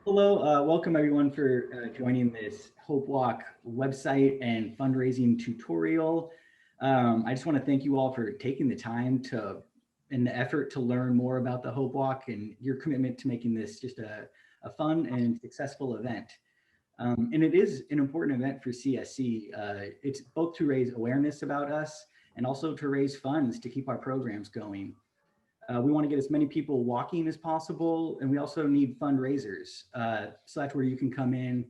Hello, welcome everyone for joining this Hope Walk website and fundraising tutorial. I just want to thank you all for taking the time and the effort to learn more about the Hope Walk and your commitment to making this just a fun and successful event. And it is an important event for CSC. It's both to raise awareness about us and also to raise funds to keep our programs going. We want to get as many people walking as possible, and we also need fundraisers. So that's where you can come in.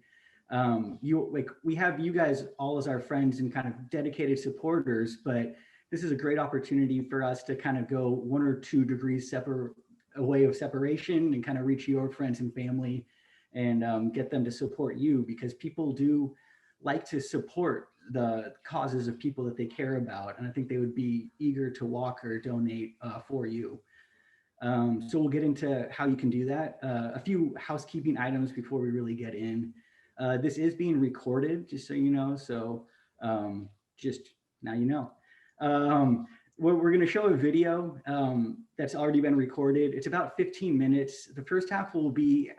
We have you guys all as our friends and kind of dedicated supporters, but this is a great opportunity for us to kind of go 1 or 2 degrees away of separation and kind of reach your friends and family and get them to support you, because people do like to support the causes of people that they care about, and I think they would be eager to walk or donate for you. So we'll get into how you can do that. A few housekeeping items before we really get in. This is being recorded, just so you know. So just now you know. We're going to show a video that's already been recorded. It's about 15 minutes. The first half will be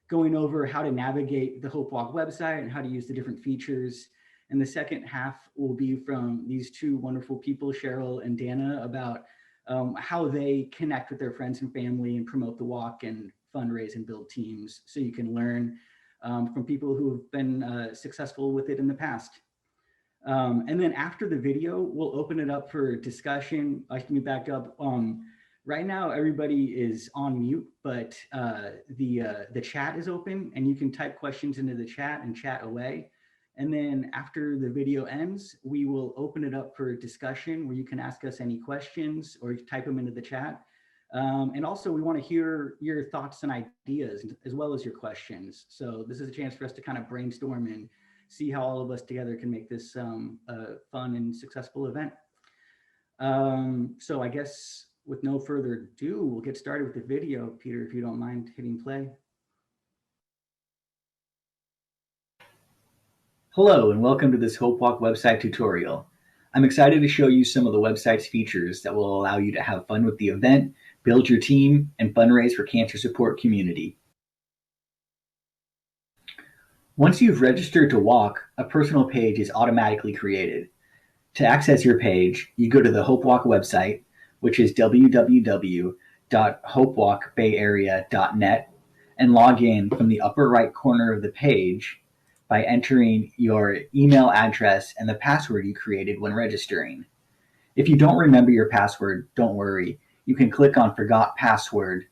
going over how to navigate the Hope Walk website and how to use the different features. And the second half will be from these two wonderful people, Cheryl and Dana, about how they connect with their friends and family and promote the walk and fundraise and build teams, so you can learn from people who have been successful with it in the past. And then after the video, we'll open it up for discussion. Let me back up. Right now, everybody is on mute, but the chat is open, and you can type questions into the chat and chat away. And then after the video ends, we will open it up for discussion where you can ask us any questions or type them into the chat. And also, we want to hear your thoughts and ideas as well as your questions. So this is a chance for us to kind of brainstorm and see how all of us together can make this a fun and successful event. So I guess with no further ado, we'll get started with the video. Peter, if you don't mind hitting play. Hello, and welcome to this Hope Walk website tutorial. I'm excited to show you some of the website's features that will allow you to have fun with the event, build your team, and fundraise for cancer support community. Once you've registered to walk, a personal page is automatically created. To access your page, you go to the Hope Walk website, which is www.hopewalkbayarea.net, and log in from the upper right corner of the page by entering your email address and the password you created when registering. If you don't remember your password, don't worry. You can click on Forgot Password.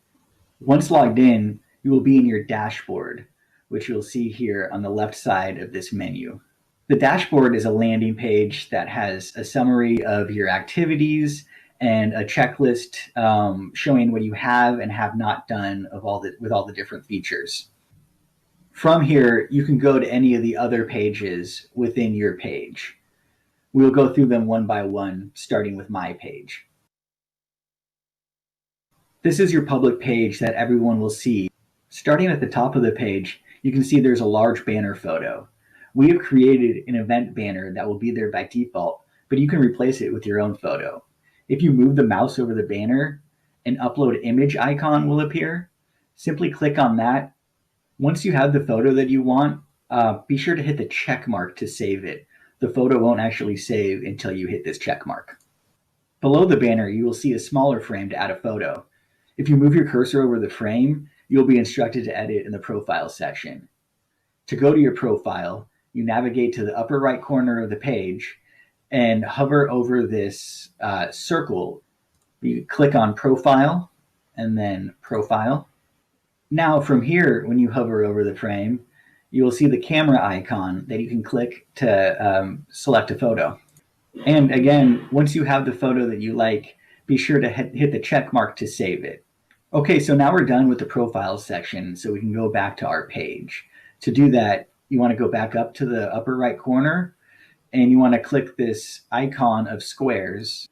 Once logged in, you will be in your dashboard, which you'll see here on the left side of this menu. The dashboard is a landing page that has a summary of your activities and a checklist showing what you have and have not done with all the different features. From here, you can go to any of the other pages within your page. We'll go through them one by one, starting with my page. This is your public page that everyone will see. Starting at the top of the page, you can see there's a large banner photo. We have created an event banner that will be there by default, but you can replace it with your own photo. If you move the mouse over the banner, an upload image icon will appear. Simply click on that. Once you have the photo that you want, be sure to hit the check mark to save it. The photo won't actually save until you hit this check mark. Below the banner, you will see a smaller frame to add a photo. If you move your cursor over the frame, you'll be instructed to edit in the profile section. To go to your profile, you navigate to the upper right corner of the page and hover over this circle. You click on Profile and then Profile. Now from here, when you hover over the frame, you will see the camera icon that you can click to select a photo. And again, once you have the photo that you like, be sure to hit the check mark to save it. Okay, so now we're done with the profile section, so we can go back to our page. To do that, you want to go back up to the upper right corner, and you want to click this icon of squares,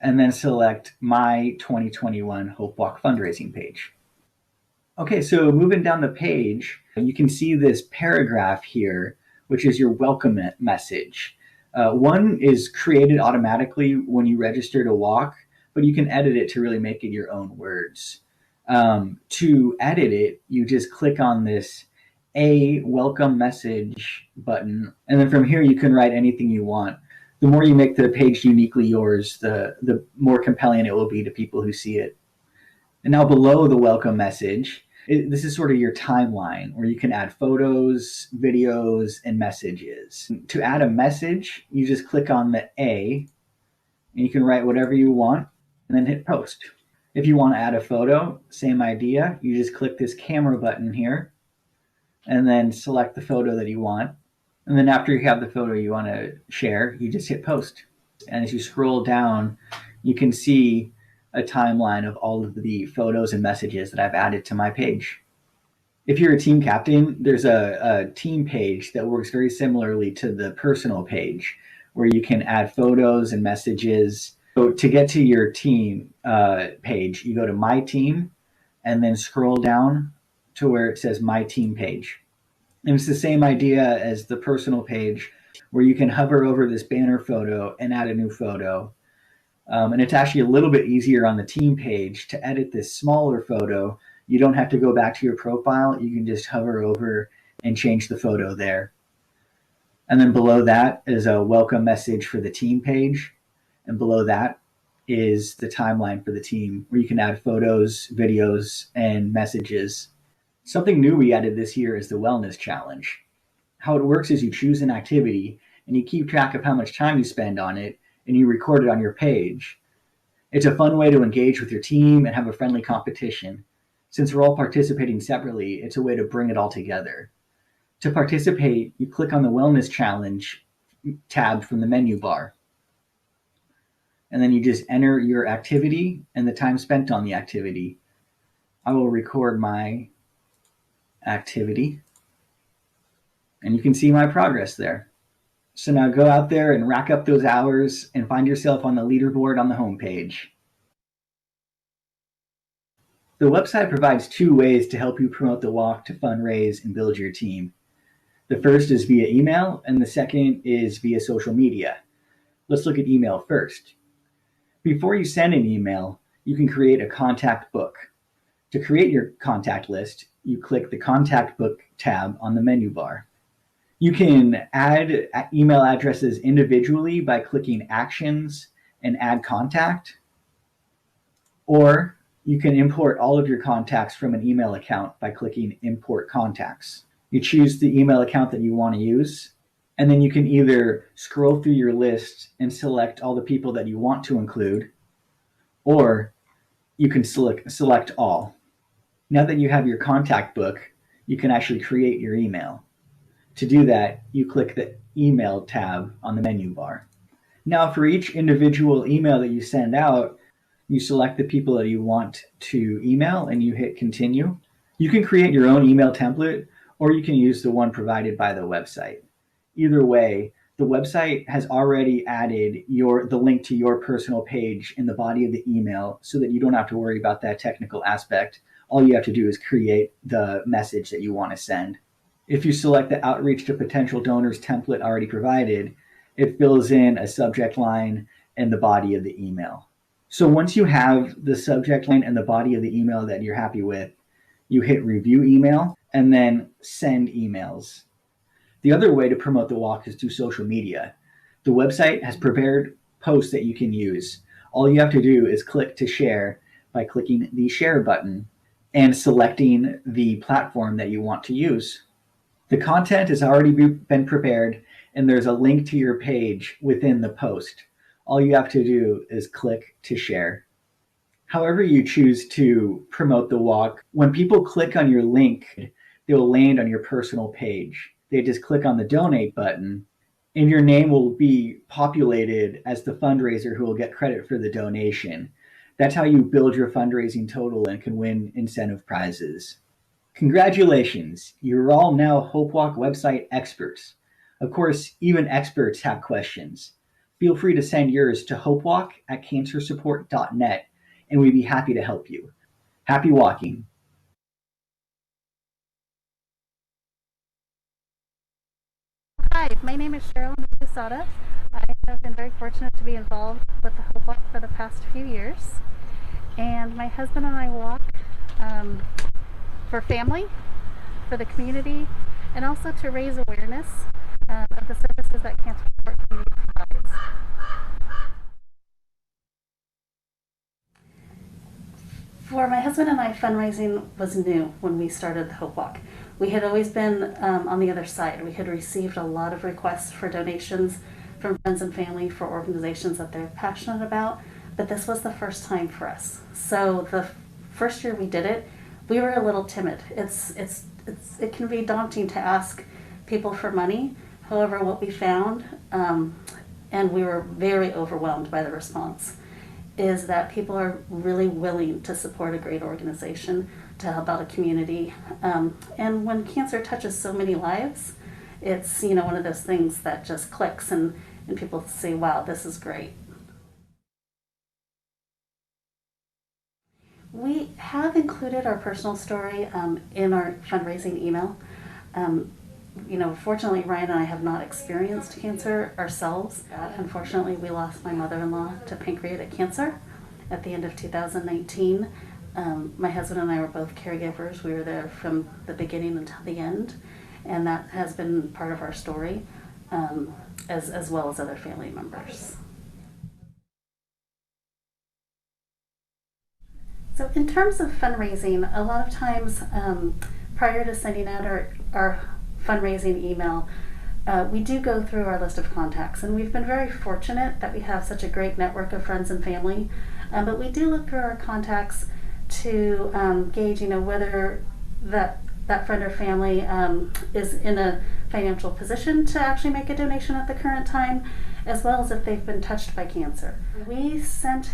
and then select My 2021 Hope Walk Fundraising page. Okay, so moving down the page, you can see this paragraph here, which is your welcome message. One is created automatically when you register to walk, but you can edit it to really make it your own words. To edit it, you just click on this welcome message button, and then from here you can write anything you want. The more you make the page uniquely yours, the more compelling it will be to people who see it. And now below the welcome message, this is sort of your timeline where you can add photos, videos, and messages. To add a message, you just click on the A, and you can write whatever you want and then hit post. If you want to add a photo, same idea. You just click this camera button here and then select the photo that you want. And then after you have the photo you want to share, you just hit post. And as you scroll down, you can see a timeline of all of the photos and messages that I've added to my page. If you're a team captain, there's a team page that works very similarly to the personal page where you can add photos and messages. So to get to your team page, you go to My Team and then scroll down to where it says My Team page. And it's the same idea as the personal page where you can hover over this banner photo and add a new photo. And it's actually a little bit easier on the team page to edit this smaller photo. You don't have to go back to your profile. You can just hover over and change the photo there. And then below that is a welcome message for the team page. And below that is the timeline for the team where you can add photos, videos, and messages. Something new we added this year is the wellness challenge. How it works is you choose an activity and you keep track of how much time you spend on it and you record it on your page. It's a fun way to engage with your team and have a friendly competition. Since we're all participating separately, it's a way to bring it all together. To participate, you click on the Wellness Challenge tab from the menu bar. And then you just enter your activity and the time spent on the activity. I will record my activity and you can see my progress there. So now go out there and rack up those hours and find yourself on the leaderboard on the homepage. The website provides 2 ways to help you promote the walk to fundraise and build your team. The first is via email and the second is via social media. Let's look at email first. Before you send an email, you can create a contact book. To create your contact list, you click the Contact Book tab on the menu bar. You can add email addresses individually by clicking Actions and Add Contact, or you can import all of your contacts from an email account by clicking Import Contacts. You choose the email account that you want to use, and then you can either scroll through your list and select all the people that you want to include, or you can select all. Now that you have your contact book, you can actually create your email. To do that, you click the Email tab on the menu bar. Now for each individual email that you send out, you select the people that you want to email and you hit Continue. You can create your own email template or you can use the one provided by the website. Either way, the website has already added the link to your personal page in the body of the email so that you don't have to worry about that technical aspect. All you have to do is create the message that you want to send. If you select the Outreach to Potential Donors template already provided, it fills in a subject line and the body of the email. So once you have the subject line and the body of the email that you're happy with, you hit Review Email and then Send Emails. The other way to promote the walk is through social media. The website has prepared posts that you can use. All you have to do is click to share by clicking the Share button and selecting the platform that you want to use. The content has already been prepared and there's a link to your page within the post. All you have to do is click to share. However you choose to promote the walk, when people click on your link, they will land on your personal page. They just click on the donate button and your name will be populated as the fundraiser who will get credit for the donation. That's how you build your fundraising total and can win incentive prizes. Congratulations, you're all now Hope Walk website experts. Of course, even experts have questions. Feel free to send yours to hopewalk@cancersupport.net and we'd be happy to help you. Happy walking. Hi, my name is Cheryl Michisada. I have been very fortunate to be involved with the Hope Walk for the past few years. And my husband and I walk um, for family, for the community, and also to raise awareness of the services that cancer support community provides. For my husband and I, fundraising was new when we started the Hope Walk. We had always been on the other side. We had received a lot of requests for donations from friends and family for organizations that they're passionate about, but this was the first time for us. So the first year we did it, we were a little timid. It can be daunting to ask people for money. However, what we found, and we were very overwhelmed by the response, is that people are really willing to support a great organization to help out a community. And when cancer touches so many lives, it's one of those things that just clicks and people say, wow, this is great. We have included our personal story in our fundraising email. Fortunately, Ryan and I have not experienced cancer ourselves. Unfortunately, we lost my mother-in-law to pancreatic cancer at the end of 2019. My husband and I were both caregivers. We were there from the beginning until the end, and that has been part of our story, as well as other family members. So in terms of fundraising, a lot of times prior to sending out our fundraising email, we do go through our list of contacts, and we've been very fortunate that we have such a great network of friends and family, but we do look through our contacts to gauge whether that friend or family is in a financial position to actually make a donation at the current time, as well as if they've been touched by cancer. We sent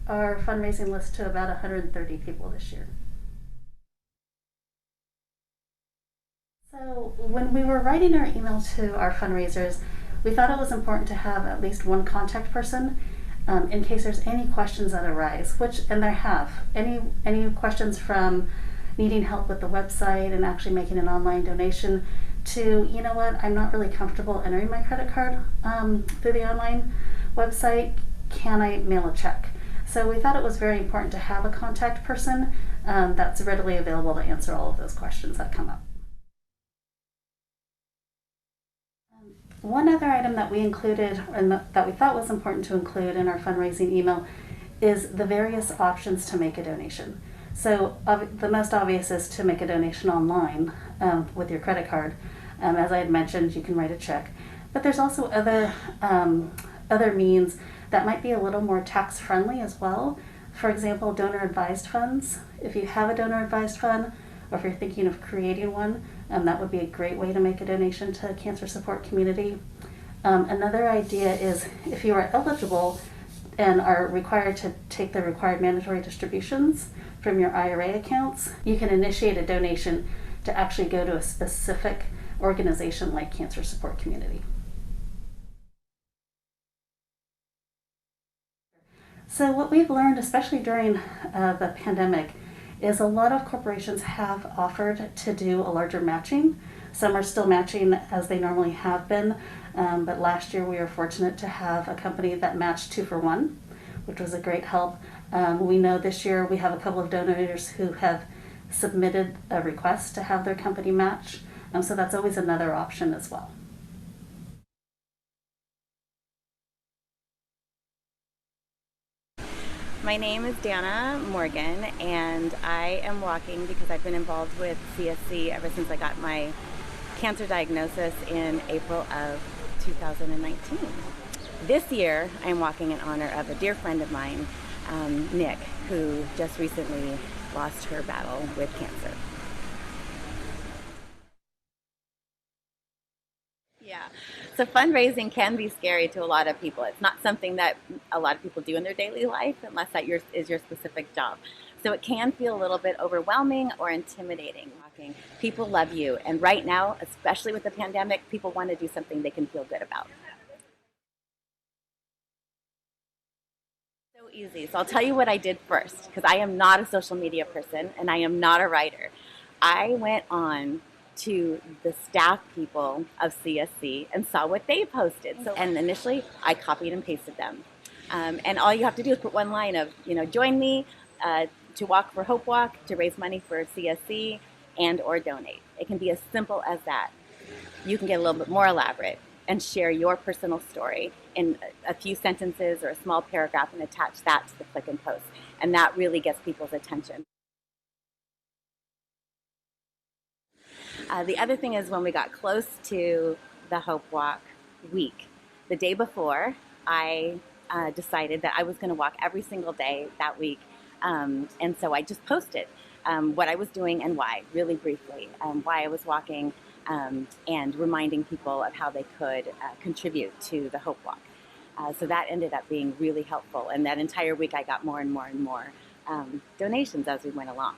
our fundraising list to about 130 people this year. So when we were writing our email to our fundraisers, we thought it was important to have at least one contact person in case there's any questions that arise, and there have. Any questions from needing help with the website and actually making an online donation to, I'm not really comfortable entering my credit card through the online website, can I mail a check? So we thought it was very important to have a contact person that's readily available to answer all of those questions that come up. One other item that we included and that we thought was important to include in our fundraising email is the various options to make a donation. So the most obvious is to make a donation online with your credit card. As I had mentioned, you can write a check. But there's also other means that might be a little more tax friendly as well. For example, donor advised funds. If you have a donor advised fund, or if you're thinking of creating one, that would be a great way to make a donation to a cancer support community. Another idea is if you are eligible and are required to take the required mandatory distributions from your IRA accounts, you can initiate a donation to actually go to a specific organization like Cancer Support Community. So what we've learned, especially during the pandemic, is a lot of corporations have offered to do a larger matching. Some are still matching as they normally have been, but last year we were fortunate to have a company that matched 2-for-1, which was a great help. We know this year we have a couple of donors who have submitted a request to have their company match, so that's always another option as well. My name is Dana Morgan, and I am walking because I've been involved with CSC ever since I got my cancer diagnosis in April of 2019. This year, I'm walking in honor of a dear friend of mine, Nick, who just recently lost her battle with cancer. Yeah, so fundraising can be scary to a lot of people. It's not something that a lot of people do in their daily life unless that is your specific job. So it can feel a little bit overwhelming or intimidating. People love you, and right now, especially with the pandemic, people want to do something they can feel good about. So easy. So I'll tell you what I did first, because I am not a social media person and I am not a writer. I went on to the staff people of CSC and saw what they posted. And initially, I copied and pasted them. And all you have to do is put one line of, join me, to walk for Hope Walk, to raise money for CSC, and or donate. It can be as simple as that. You can get a little bit more elaborate and share your personal story in a few sentences or a small paragraph and attach that to the click and post. And that really gets people's attention. The other thing is when we got close to the Hope Walk week, the day before, I decided that I was going to walk every single day that week. And so I just posted what I was doing and why, really briefly, why I was walking, and reminding people of how they could contribute to the Hope Walk. So that ended up being really helpful. And that entire week I got more and more and more donations as we went along.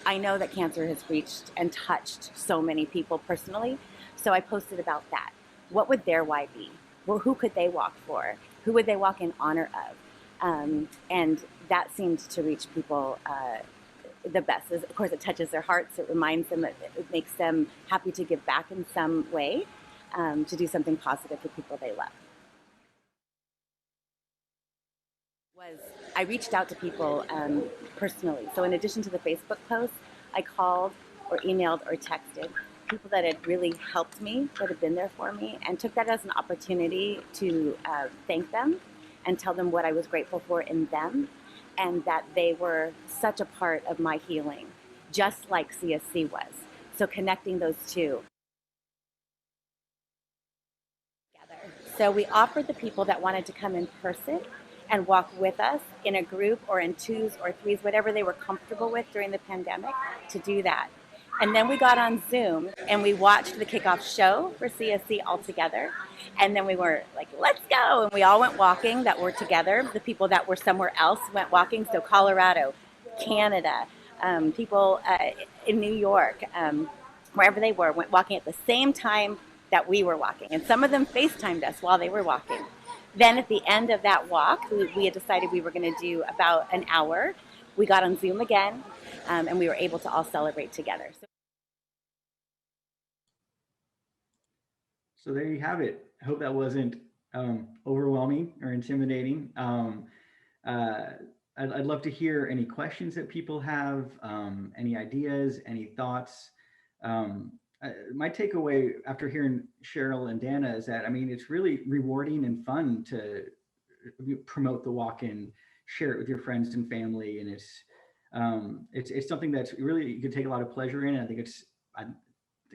I know that cancer has reached and touched so many people personally, so I posted about that. What would their why be? Well, who could they walk for? Who would they walk in honor of? And that seemed to reach people the best. Of course, it touches their hearts. It reminds them, it makes them happy to give back in some way, to do something positive for people they love. I reached out to people personally. So in addition to the Facebook posts, I called or emailed or texted people that had really helped me, that had been there for me, and took that as an opportunity to thank them and tell them what I was grateful for in them, and that they were such a part of my healing, just like CSC was. So connecting those two. So we offered the people that wanted to come in person and walk with us in a group or in twos or threes, whatever they were comfortable with during the pandemic, to do that. And then we got on Zoom and we watched the kickoff show for CSC all together. And then we were like, let's go. And we all went walking that were together. The people that were somewhere else went walking. So Colorado, Canada, people in New York, wherever they were, went walking at the same time that we were walking. And some of them FaceTimed us while they were walking. Then at the end of that walk, we had decided we were going to do about an hour. We got on Zoom again, and we were able to all celebrate together. So there you have it. I hope that wasn't overwhelming or intimidating. I'd love to hear any questions that people have, any ideas, any thoughts. My takeaway after hearing Cheryl and Dana is that, I mean, it's really rewarding and fun to promote the walk and share it with your friends and family. And it's something that's really, you can take a lot of pleasure in. I think I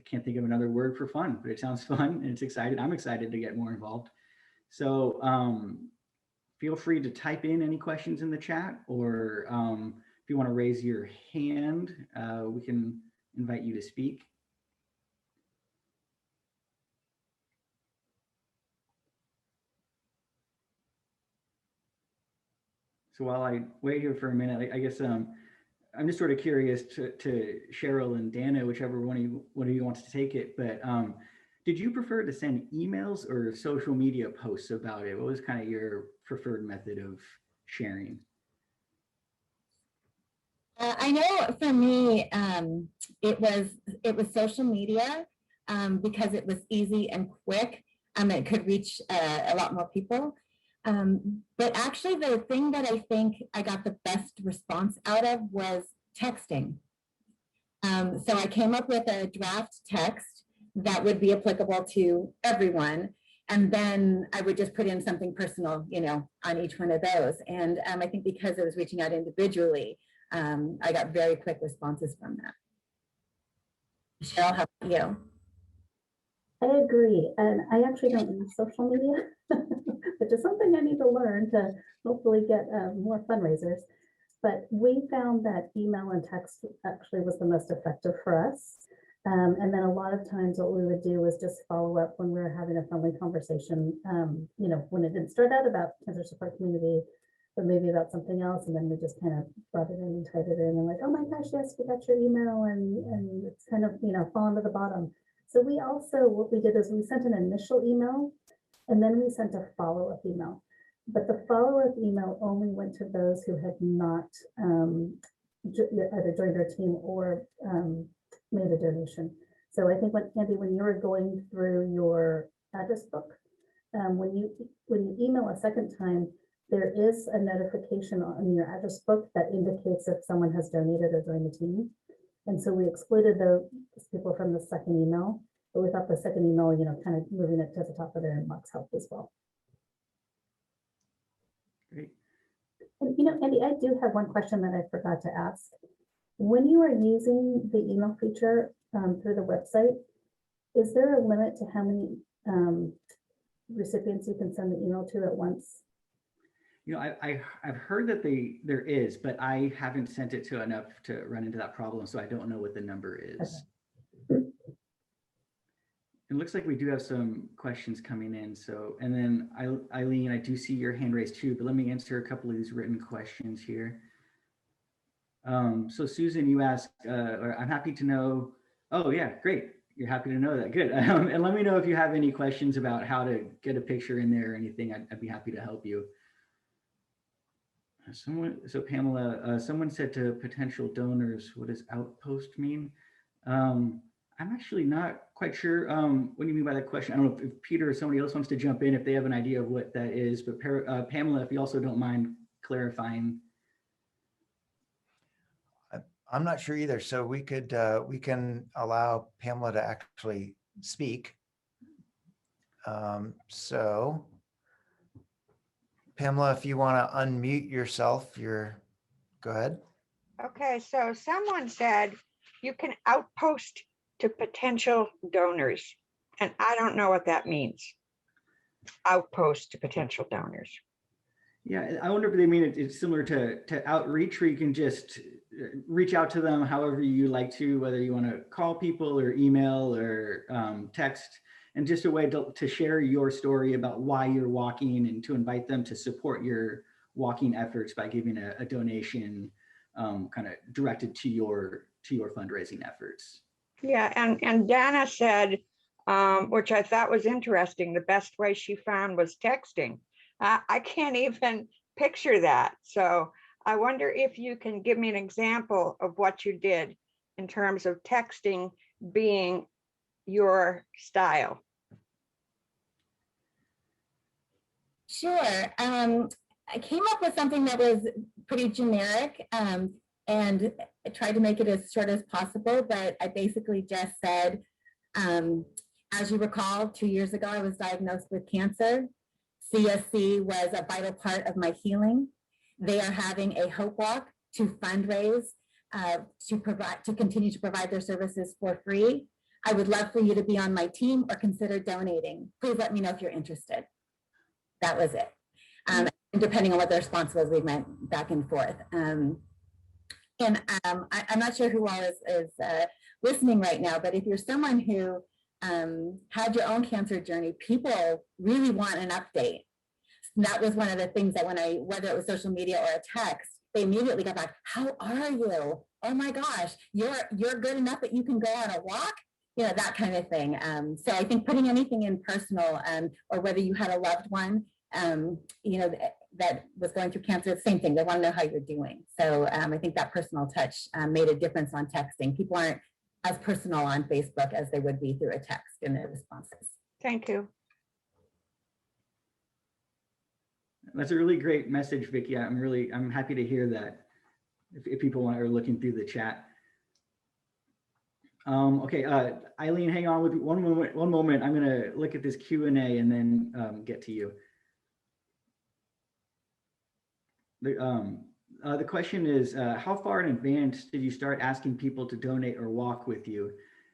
can't think of another word for fun, but it sounds fun and it's exciting. I'm excited to get more involved. So feel free to type in any questions in the chat, or if you want to raise your hand, we can invite you to speak. So while I wait here for a minute, I guess I'm just sort of curious to Cheryl and Dana, whichever one of you wants to take it. But did you prefer to send emails or social media posts about it? What was kind of your preferred method of sharing? I know for me, it was social media because it was easy and quick. It could reach a lot more people. But actually, the thing that I think I got the best response out of was texting. So I came up with a draft text that would be applicable to everyone. And then I would just put in something personal, on each one of those. And I think because I was reaching out individually, I got very quick responses from that. Michelle, how about you? I agree. And I actually don't use social media, which is something I need to learn to hopefully get more fundraisers. But we found that email and text actually was the most effective for us. And then a lot of times what we would do was just follow up when we were having a friendly conversation, when it didn't start out about cancer support community, but maybe about something else. And then we just kind of brought it in and tied it in and like, oh my gosh, yes, we got your email. And it's kind of, fallen to the bottom. So we also, what we did is we sent an initial email and then we sent a follow-up email. But the follow-up email only went to those who had not either joined our team or made a donation. So I think Andy, when you were going through your address book, when you email a second time, there is a notification on your address book that indicates if someone has donated or joined the team. And so we excluded those people from the second email, but we thought the second email, kind of moving it to the top of their inbox helped as well. Great. And Andy, I do have one question that I forgot to ask. When you are using the email feature through the website, is there a limit to how many recipients you can send the email to at once? I've heard that there is, but I haven't sent it to enough to run into that problem, so I don't know what the number is. Okay. It looks like we do have some questions coming in. So, and then Eileen, I do see your hand raised too, but let me answer a couple of these written questions here. So Susan, you asked, I'm happy to know. Oh yeah, great. You're happy to know that. Good. And let me know if you have any questions about how to get a picture in there or anything. I'd be happy to help you. So Pamela, someone said to potential donors, what does outpost mean? I'm actually not quite sure what do you mean by that question. I don't know if Peter or somebody else wants to jump in if they have an idea of what that is, but Pamela, if you also don't mind clarifying. I'm not sure either. So we can allow Pamela to actually speak. So Pamela, if you want to unmute yourself, go ahead. Okay, so someone said you can outpost to potential donors, and I don't know what that means. Outpost to potential donors. Yeah, I wonder if they mean it's similar to outreach, where you can just reach out to them however you like to, whether you want to call people or email or text, and just a way to share your story about why you're walking and to invite them to support your walking efforts by giving a donation kind of directed to your fundraising efforts. Yeah, and Dana said, which I thought was interesting, the best way she found was texting. I can't even picture that. So I wonder if you can give me an example of what you did in terms of texting being your style. Sure. I came up with something that was pretty generic and I tried to make it as short as possible, but I basically just said, as you recall, 2 years ago, I was diagnosed with cancer. CSC was a vital part of my healing. They are having a hope walk to fundraise, to continue to provide their services for free. I would love for you to be on my team or consider donating. Please let me know if you're interested. That was it. And depending on what the response was, we went back and forth. I'm not sure who all is listening right now, but if you're someone who had your own cancer journey, people really want an update. And that was one of the things that whether it was social media or a text, they immediately got back, how are you? Oh my gosh, you're good enough that you can go on a walk? That kind of thing. So I think putting anything in personal or whether you had a loved one, that was going through cancer, same thing. They want to know how you're doing. So I think that personal touch made a difference on texting. People aren't as personal on Facebook as they would be through a text in their responses. Thank you. That's a really great message, Vicki. I'm happy to hear that if people are looking through the chat. Okay, Eileen, hang on with me one moment. I'm gonna look at this Q&A and then get to you. The question is, how far in advance did you start asking people to donate or walk with you?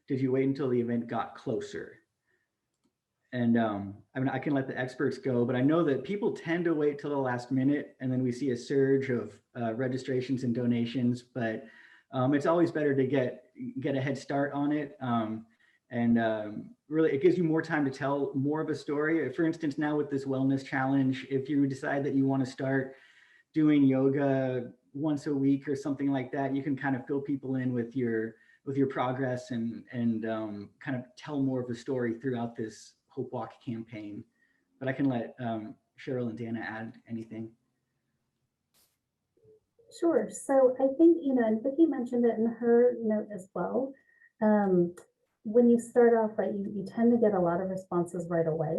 Did you wait until the event got closer? And I can let the experts go, but I know that people tend to wait till the last minute, and then we see a surge of registrations and donations. But it's always better to get a head start on it, really, it gives you more time to tell more of a story. For instance, now with this wellness challenge, if you decide that you want to start doing yoga once a week or something like that, you can kind of fill people in with your progress and kind of tell more of a story throughout this Hope Walk campaign. But I can let Cheryl and Dana add anything. Sure. So I think, and Vicki mentioned it in her note as well. When you start off, right, you tend to get a lot of responses right away,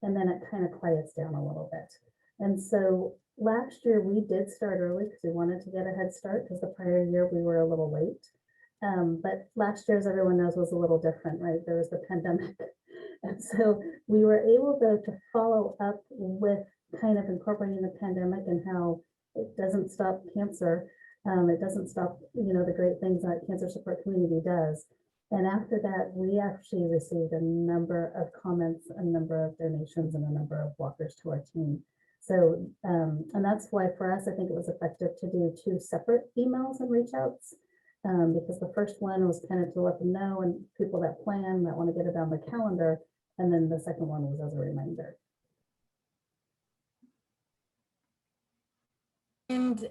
and then it kind of quiets down a little bit. And so Last year we did start early because we wanted to get a head start because the prior year we were a little late. But last year, as everyone knows, was a little different, right? There was the pandemic. And so we were able to follow up with kind of incorporating the pandemic and how it doesn't stop cancer. It doesn't stop, the great things that cancer support community does. And after that, we actually received a number of comments, a number of donations, and a number of walkers to our team. So, and that's why for us, I think it was effective to do 2 separate emails and reach outs. Because the first one was kind of to let them know and people that plan that want to get it on the calendar. And then the second one was as a reminder. And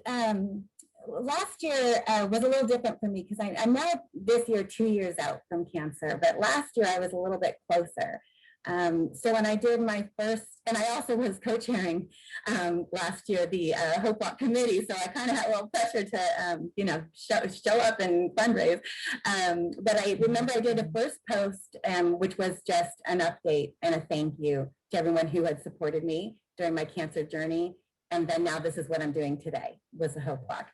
last year was a little different for me because I'm now this year 2 years out from cancer, but last year I was a little bit closer. So when I did my first, and I also was co-chairing last year the Hope Walk committee, so I kind of had a little pressure to show up and fundraise. But I remember I did a first post, which was just an update and a thank you to everyone who had supported me during my cancer journey. And then now this is what I'm doing today, was the Hope Walk.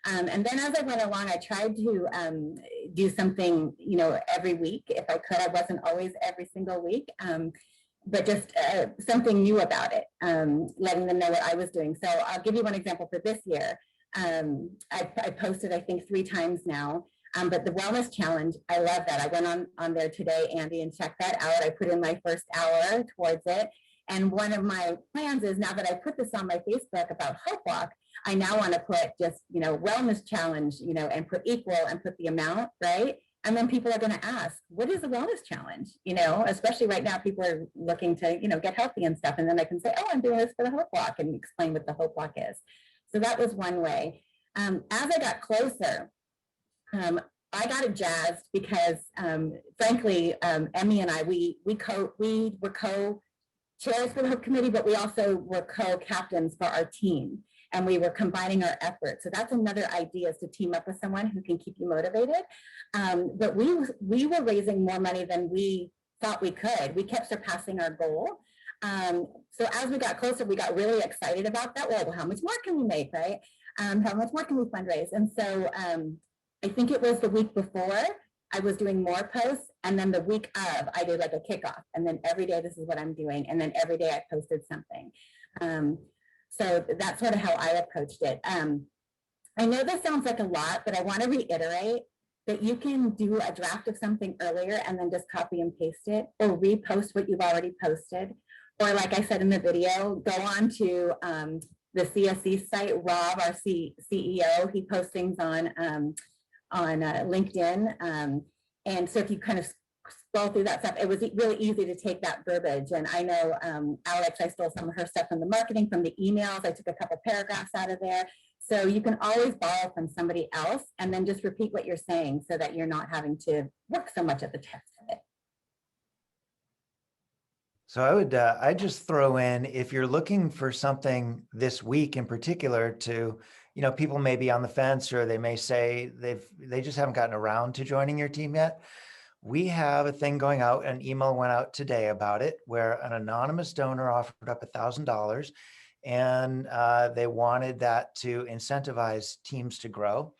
And then as I went along, I tried to do something, every week if I could. I wasn't always every single week, but just something new about it, letting them know what I was doing. So I'll give you one example for this year. I posted, I think, 3 times now. But the wellness challenge, I love that. I went on there today, Andy, and checked that out. I put in my first hour towards it. And one of my plans is, now that I put this on my Facebook about Hope Walk, I now want to put just, wellness challenge, and put equal and put the amount, right? And then people are going to ask, what is the wellness challenge? Especially right now, people are looking to, get healthy and stuff. And then I can say, oh, I'm doing this for the Hope Walk, and explain what the Hope Walk is. So that was one way. As I got closer, I got jazzed because, frankly, Emmy and I, we were co-chairs for the Hope Committee, but we also were co-captains for our team, and we were combining our efforts. So that's another idea, is to team up with someone who can keep you motivated. But we were raising more money than we thought we could. We kept surpassing our goal. So as we got closer, we got really excited about that. Well, how much more can we make, right? How much more can we fundraise? And so I think it was the week before, I was doing more posts, and then the week of, I did like a kickoff, and then every day, this is what I'm doing, and then every day I posted something. So that's sort of how I approached it. I know this sounds like a lot, but I want to reiterate that you can do a draft of something earlier and then just copy and paste it, or repost what you've already posted. Or like I said in the video, go on to the CSC site. Rob, our CEO, he posts things on LinkedIn. And so if you kind of scroll through that stuff, it was really easy to take that verbiage. And I know Alex, I stole some of her stuff from the marketing, from the emails. I took a couple paragraphs out of there. So you can always borrow from somebody else and then just repeat what you're saying, so that you're not having to work so much at the text of it. So I just throw in, if you're looking for something this week in particular to, people may be on the fence, or they may say they just haven't gotten around to joining your team yet. We have a thing going out, an email went out today about it, where an anonymous donor offered up $1,000, and they wanted that to incentivize teams to grow.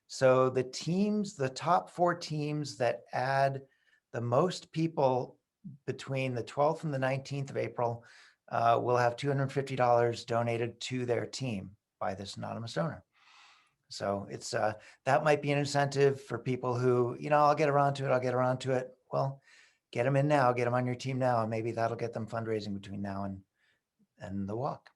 So the top 4 teams that add the most people between the 12th and the 19th of April will have $250 donated to their team by this anonymous donor. So it's that might be an incentive for people who, I'll get around to it. Well, get them in now, get them on your team now, and maybe that'll get them fundraising between now and the walk.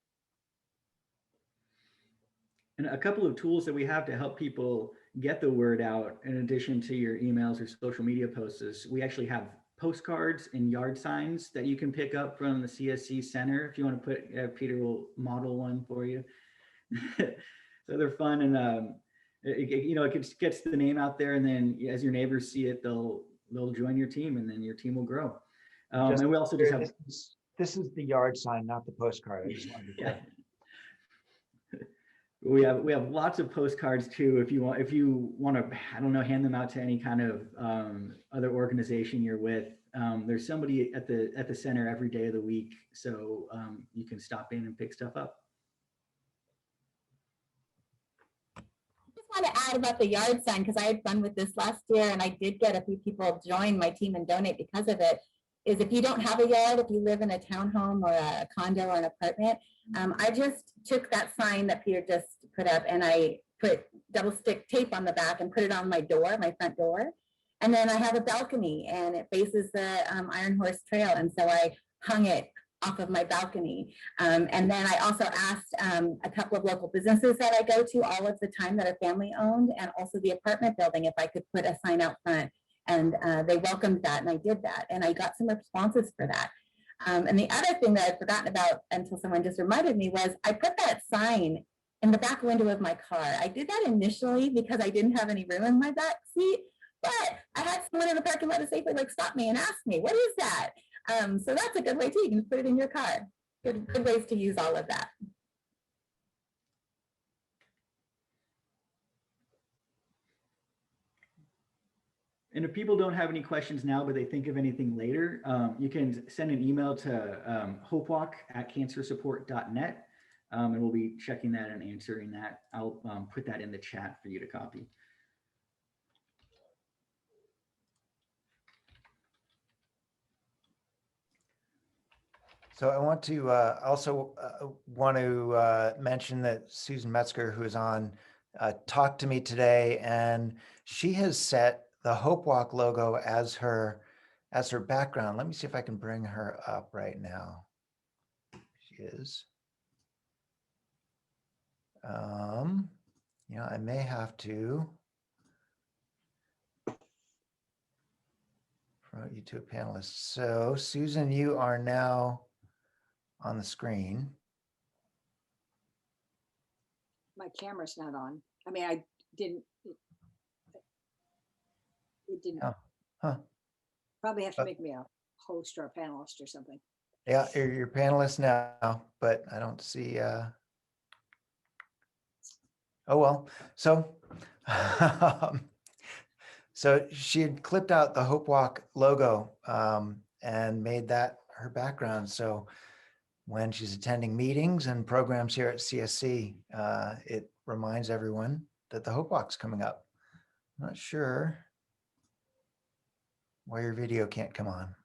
And a couple of tools that we have to help people get the word out, in addition to your emails or social media posts, is we actually have postcards and yard signs that you can pick up from the CSC Center. If you want to put, Peter will model one for you. So they're fun, and it gets the name out there, and then as your neighbors see it, they'll join your team, and then your team will grow. And we also just have, this is the yard sign, not the postcard. I just wanted to yeah. We have lots of postcards too. If you want to, I don't know, hand them out to any kind of other organization you're with. There's somebody at the center every day of the week, so you can stop in and pick stuff up. want to add about the yard sign, because I had fun with this last year and I did get a few people join my team and donate because of it, is if you don't have a yard, if you live in a townhome or a condo or an apartment, I just took that sign that Peter just put up and I put double stick tape on the back and put it on my door, my front door. And then I have a balcony and it faces the Iron Horse Trail. And so I hung it off of my balcony. And then I also asked a couple of local businesses that I go to all of the time that are family owned, and also the apartment building, if I could put a sign out front. And they welcomed that, and I did that. And I got some responses for that. And the other thing that I'd forgotten about until someone just reminded me was I put that sign in the back window of my car. I did that initially because I didn't have any room in my back seat, but I had someone in the parking lot safely like stop me and ask me, what is that? So that's a good way too. You can put it in your car. Good ways to use all of that. And if people don't have any questions now, but they think of anything later, you can send an email to hopewalk@cancersupport.net, and we'll be checking that and answering that. I'll put that in the chat for you to copy. So I want to also mention that Susan Metzger, who is on, talked to me today, and she has set the Hope Walk logo as her background. Let me see if I can bring her up right now. She is. You know, I may have to promote you to a panelist. So Susan, you are now on the screen. My camera's not on. I mean, I didn't. It didn't. Oh, huh. Probably have to make me a host or a panelist or something. Yeah, you're panelist now, but I don't see. Oh well. So, so she had clipped out the Hope Walk logo and made that her background. So when she's attending meetings and programs here at CSC, it reminds everyone that the Hope Walk's coming up. I'm not sure why your video can't come on.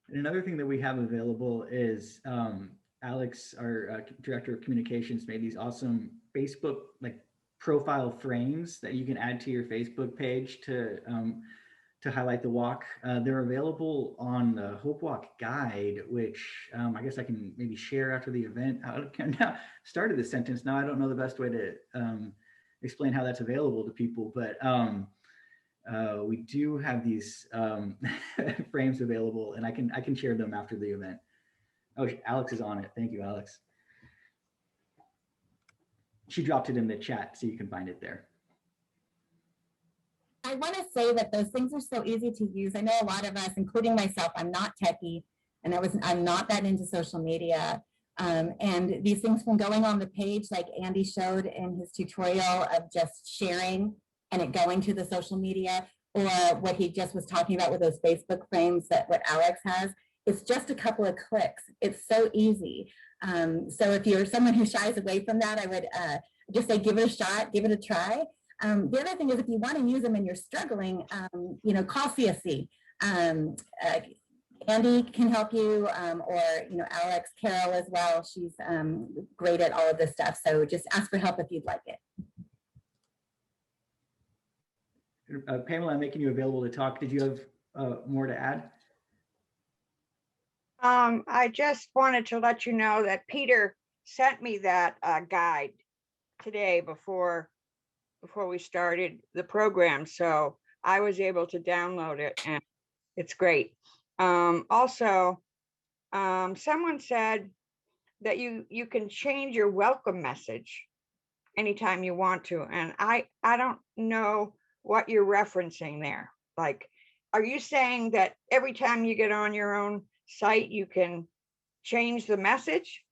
And another thing that we have available is Alex, our director of communications, made these awesome Facebook profile frames that you can add to your Facebook page to highlight the walk. They're available on the Hope Walk guide, which I guess I can maybe share after the event. I now started the sentence. Now I don't know the best way to explain how that's available to people, but we do have these frames available, and I can share them after the event. Oh, Alex is on it. Thank you, Alex. She dropped it in the chat, so you can find it there. I want to say that those things are so easy to use. I know a lot of us, including myself, I'm not techie, and I'm not that into social media. And these things from going on the page, like Andy showed in his tutorial of just sharing and it going to the social media, or what he just was talking about with those Facebook frames that what Alex has, it's just a couple of clicks. It's so easy. So if you're someone who shies away from that, I would just say, give it a shot, give it a try. The other thing is if you want to use them and you're struggling, you know, call CSC. Andy can help you, or, you know, Alex, Carol as well. She's great at all of this stuff. So just ask for help if you'd like it. Pamela, I'm making you available to talk. Did you have more to add? I just wanted to let you know that Peter sent me that guide today before we started the program. So I was able to download it and it's great. Also, someone said that you can change your welcome message anytime you want to. And I don't know what you're referencing there. Like, are you saying that every time you get on your own site, you can change the message?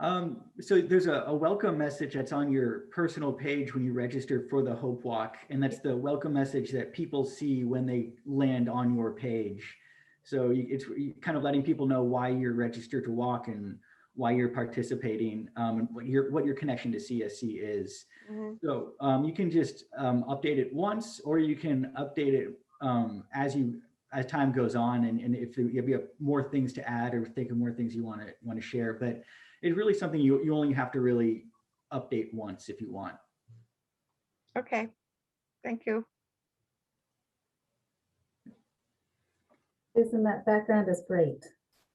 So there's a welcome message that's on your personal page when you register for the Hope Walk, and that's the welcome message that people see when they land on your page. So it's kind of letting people know why you're registered to walk and why you're participating, and what your connection to CSC is. Mhm. So you can just update it once, or you can update it as time goes on, and if you have more things to add or think of more things you want to share. But it's really something you only have to really update once if you want. Okay, thank you. Susan, that background is great.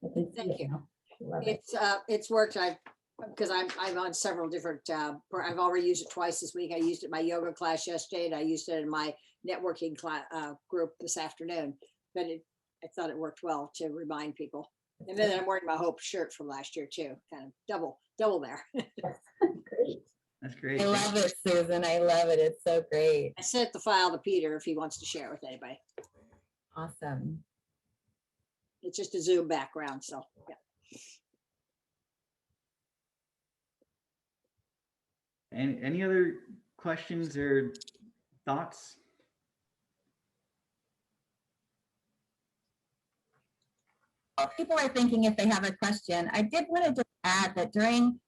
I can see Thank it you. now. Love it. It's worked. Because I'm on several different, I've already used it twice this week. I used it in my yoga class yesterday, and I used it in my networking class, group this afternoon. But I thought it worked well to remind people. And then I'm wearing my Hope shirt from last year too, kind of double there. Great. That's great. I love it, Susan. I love it. It's so great. I sent the file to Peter if he wants to share it with anybody. Awesome. It's just a Zoom background, so yeah. And any other questions or thoughts? Well, people are thinking if they have a question. I did want to just add that during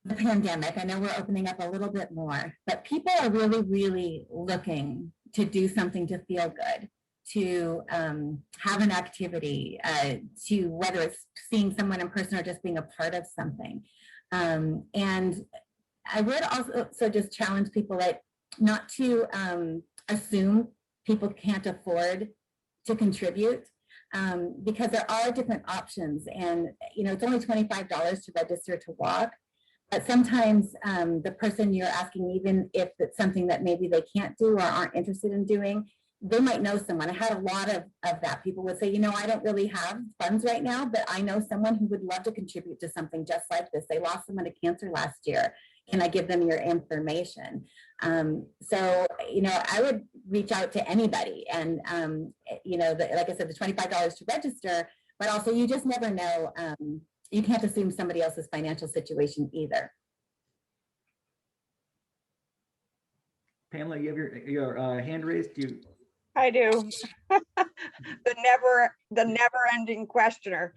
the pandemic, I know we're opening up a little bit more, but people are really, really looking to do something to feel good, to have an activity, to whether it's seeing someone in person or just being a part of something. And I would also just challenge people not to assume people can't afford to contribute, because there are different options. And it's only $25 to register to walk. But sometimes the person you're asking, even if it's something that maybe they can't do or aren't interested in doing, they might know someone. I had a lot of that. People would say, I don't really have funds right now, but I know someone who would love to contribute to something just like this. They lost someone to cancer last year. Can I give them your information? So, I would reach out to anybody. And, like I said, the $25 to register, but also you just never know. You can't assume somebody else's financial situation either. Pamela, you have your hand raised. I do. The never-ending questioner.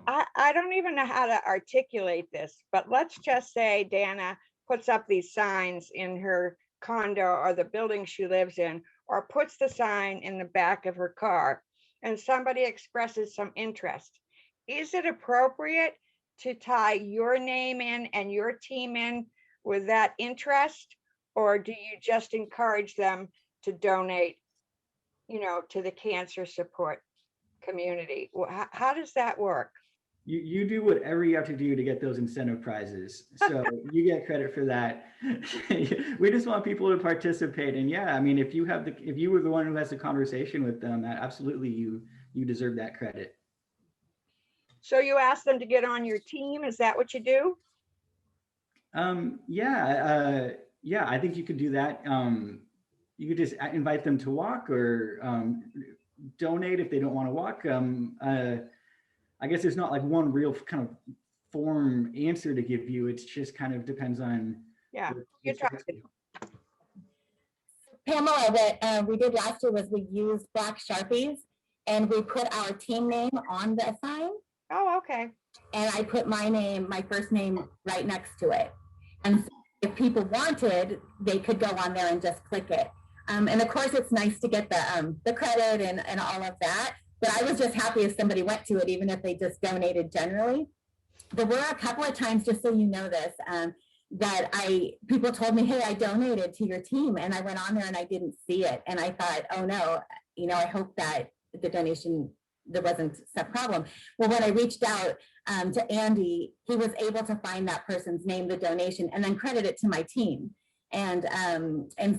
I don't even know how to articulate this, but let's just say Dana puts up these signs in her condo or the building she lives in, or puts the sign in the back of her car, and somebody expresses some interest. Is it appropriate to tie your name in and your team in with that interest? Or do you just encourage them to donate, to the cancer support community? How does that work? You do whatever you have to do to get those incentive prizes. So you get credit for that. We just want people to participate. And yeah, I mean, if you were the one who has the conversation with them, absolutely you deserve that credit. So you ask them to get on your team. Is that what you do? Yeah, I think you could do that. You could just invite them to walk, or donate if they don't want to walk. I guess there's not like one real kind of form answer to give you. It's just kind of depends on. Yeah, you talk to Pamela, what we did last year was we used black Sharpies and we put our team name on the sign. Oh, okay. And I put my first name right next to it. And so if people wanted, they could go on there and just click it. And of course, it's nice to get the credit and all of that. But I was just happy if somebody went to it, even if they just donated generally. There were a couple of times, just so you know this, that people told me, hey, I donated to your team. And I went on there and I didn't see it. And I thought, oh no, I hope that the donation, there wasn't a problem. Well, when I reached out to Andy, he was able to find that person's name, the donation, and then credit it to my team. And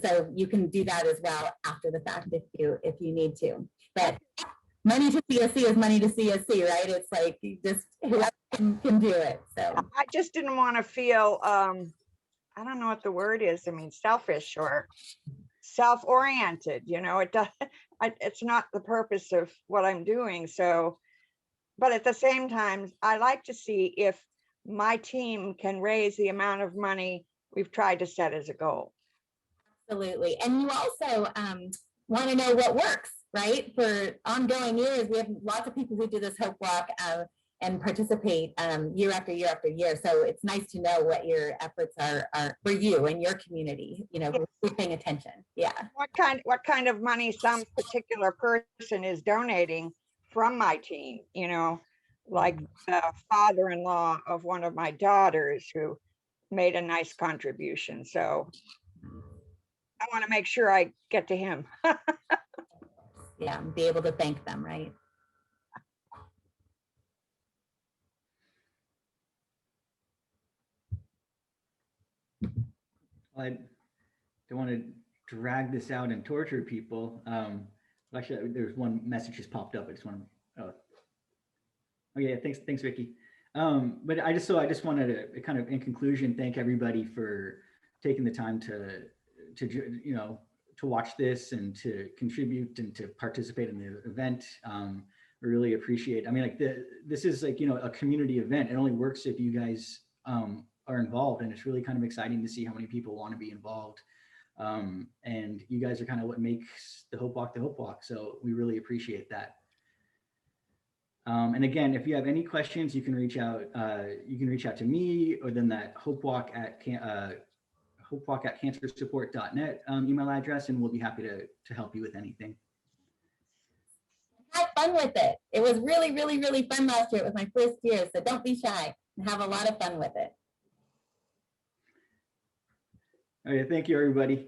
so you can do that as well after the fact if you need to. But money to CSC is money to CSC, right? It's like you just whoever can do it. So I just didn't want to feel I don't know what the word is. I mean, selfish or self-oriented. It does. It's not the purpose of what I'm doing. So but at the same time, I like to see if my team can raise the amount of money we've tried to set as a goal. Absolutely. And you also want to know what works, right? For ongoing years, we have lots of people who do this Hope Walk and participate year after year after year. So it's nice to know what your efforts are for you and your community, you know, who's paying attention. Yeah. What kind of money some particular person is donating from my team, you know, like the father-in-law of one of my daughters who made a nice contribution. So I want to make sure I get to him. Yeah, and be able to thank them, right? I don't want to drag this out and torture people. Actually, there's one message just popped up. I just want to. Oh yeah, thanks, Vicky. But I just wanted to kind of, in conclusion, thank everybody for taking the time to to watch this and to contribute and to participate in the event. We really appreciate. I mean, like this is like, a community event. It only works if you guys are involved, and it's really kind of exciting to see how many people want to be involved. And you guys are kind of what makes the Hope Walk. So we really appreciate that. And again, if you have any questions, you can reach out. You can reach out to me, or then that hopewalk at cancersupport.net email address, and we'll be happy to help you with anything. Have fun with it. It was really, really, really fun last year. It was my first year, so don't be shy and have a lot of fun with it. Okay, thank you, everybody.